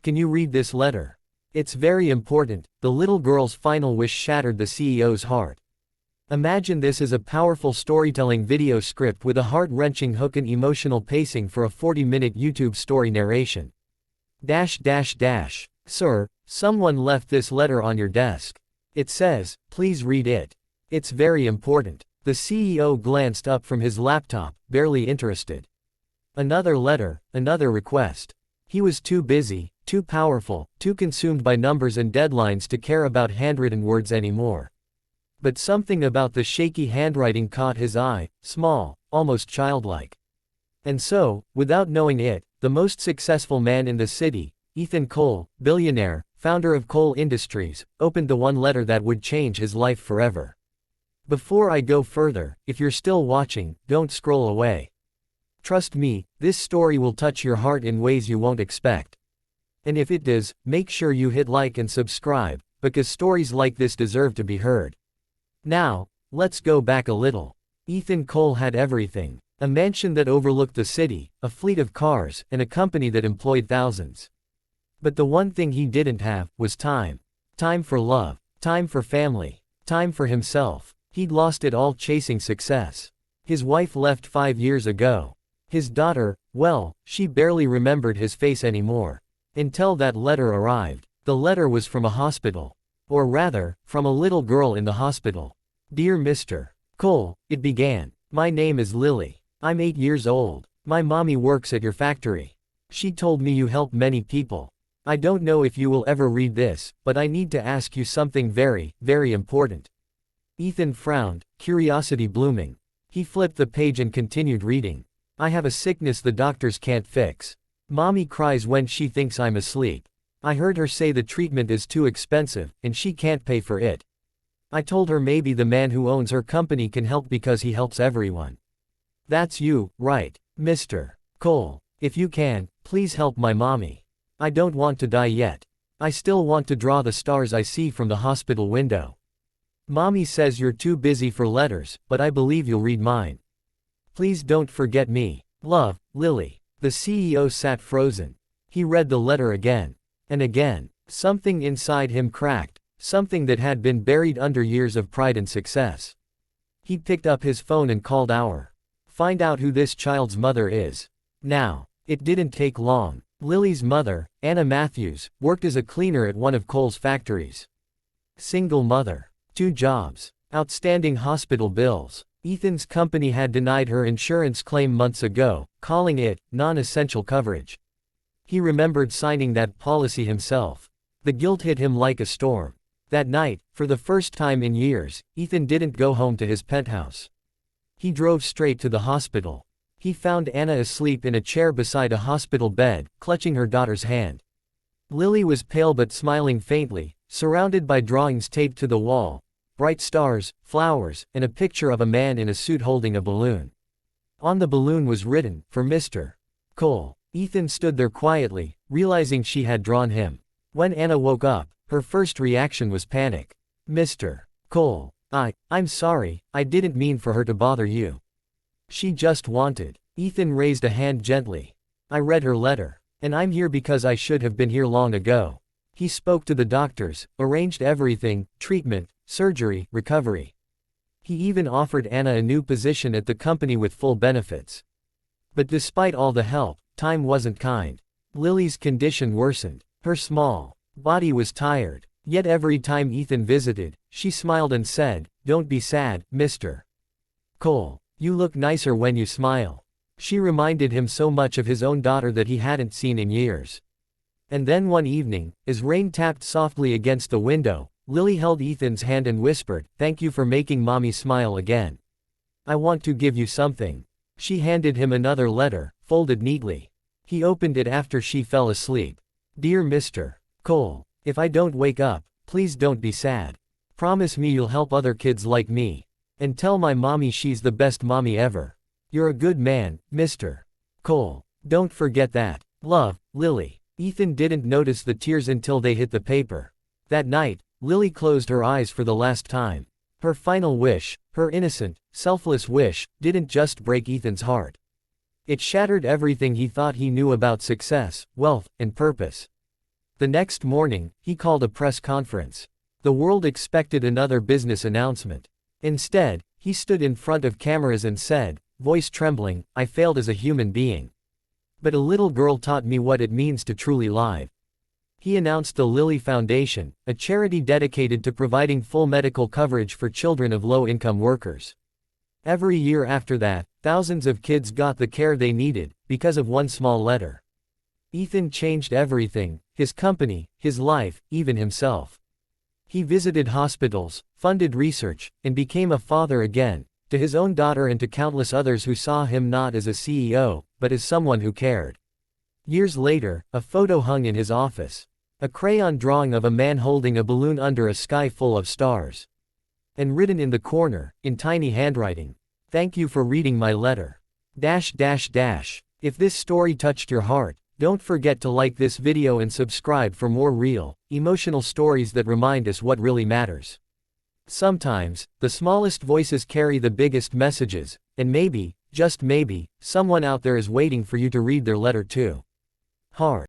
can you read this letter? It's very important." The little girl's final wish shattered the CEO's heart. Imagine this as a powerful storytelling video script with a heart-wrenching hook and emotional pacing for a 40-minute YouTube story narration. Sir, someone left this letter on your desk. It says, please read it. It's very important. The CEO glanced up from his laptop, barely interested. Another letter, another request. He was too busy, too powerful, too consumed by numbers and deadlines to care about handwritten words anymore. But something about the shaky handwriting caught his eye, small, almost childlike. And so, without knowing it, the most successful man in the city, Ethan Cole, billionaire, founder of Cole Industries, opened the one letter that would change his life forever. Before I go further, if you're still watching, don't scroll away. Trust me, this story will touch your heart in ways you won't expect. And if it does, make sure you hit like and subscribe, because stories like this deserve to be heard. Now, let's go back a little. Ethan Cole had everything. A mansion that overlooked the city, a fleet of cars, and a company that employed thousands. But the one thing he didn't have was time. Time for love. Time for family. Time for himself. He'd lost it all chasing success. His wife left 5 years ago. His daughter, well, she barely remembered his face anymore. Until that letter arrived. The letter was from a hospital. Or rather, from a little girl in the hospital. Dear Mr. Cole, it began. My name is Lily. I'm 8 years old. My mommy works at your factory. She told me you help many people. I don't know if you will ever read this, but I need to ask you something very, very important. Ethan frowned, curiosity blooming. He flipped the page and continued reading. I have a sickness the doctors can't fix. Mommy cries when she thinks I'm asleep. I heard her say the treatment is too expensive, and she can't pay for it. I told her maybe the man who owns her company can help because he helps everyone. That's you, right, Mr. Cole. If you can, please help my mommy. I don't want to die yet. I still want to draw the stars I see from the hospital window. Mommy says you're too busy for letters, but I believe you'll read mine. Please don't forget me. Love, Lily. The CEO sat frozen. He read the letter again. And again. Something inside him cracked, something that had been buried under years of pride and success. He picked up his phone and called Find out who this child's mother is. Now. It didn't take long. Lily's mother, Anna Matthews, worked as a cleaner at one of Cole's factories. Single mother. 2 jobs. Outstanding hospital bills. Ethan's company had denied her insurance claim months ago, calling it non-essential coverage. He remembered signing that policy himself. The guilt hit him like a storm. That night, for the first time in years, Ethan didn't go home to his penthouse. He drove straight to the hospital. He found Anna asleep in a chair beside a hospital bed, clutching her daughter's hand. Lily was pale but smiling faintly, surrounded by drawings taped to the wall, bright stars, flowers, and a picture of a man in a suit holding a balloon. On the balloon was written, for Mr. Cole. Ethan stood there quietly, realizing she had drawn him. When Anna woke up, her first reaction was panic. Mr. Cole. I'm sorry, I didn't mean for her to bother you. She just wanted. Ethan raised a hand gently. I read her letter. And I'm here because I should have been here long ago. He spoke to the doctors, arranged everything, treatment, surgery, recovery. He even offered Anna a new position at the company with full benefits. But despite all the help, time wasn't kind. Lily's condition worsened. Her small body was tired. Yet every time Ethan visited, she smiled and said, "Don't be sad, Mr. Cole. You look nicer when you smile." She reminded him so much of his own daughter that he hadn't seen in years. And then one evening, as rain tapped softly against the window, Lily held Ethan's hand and whispered, "Thank you for making Mommy smile again. I want to give you something." She handed him another letter, folded neatly. He opened it after she fell asleep. Dear Mr. Cole. If I don't wake up, please don't be sad. Promise me you'll help other kids like me. And tell my mommy she's the best mommy ever. You're a good man, Mr. Cole. Don't forget that. Love, Lily. Ethan didn't notice the tears until they hit the paper. That night, Lily closed her eyes for the last time. Her final wish, her innocent, selfless wish, didn't just break Ethan's heart. It shattered everything he thought he knew about success, wealth, and purpose. The next morning, he called a press conference. The world expected another business announcement. Instead, he stood in front of cameras and said, voice trembling, I failed as a human being. But a little girl taught me what it means to truly live. He announced the Lilly Foundation, a charity dedicated to providing full medical coverage for children of low-income workers. Every year after that, thousands of kids got the care they needed, because of one small letter. Ethan changed everything, his company, his life, even himself. He visited hospitals, funded research, and became a father again, to his own daughter and to countless others who saw him not as a CEO, but as someone who cared. Years later, a photo hung in his office. A crayon drawing of a man holding a balloon under a sky full of stars. And written in the corner, in tiny handwriting, thank you for reading my letter. If this story touched your heart, don't forget to like this video and subscribe for more real, emotional stories that remind us what really matters. Sometimes, the smallest voices carry the biggest messages, and maybe, just maybe, someone out there is waiting for you to read their letter too. Heart.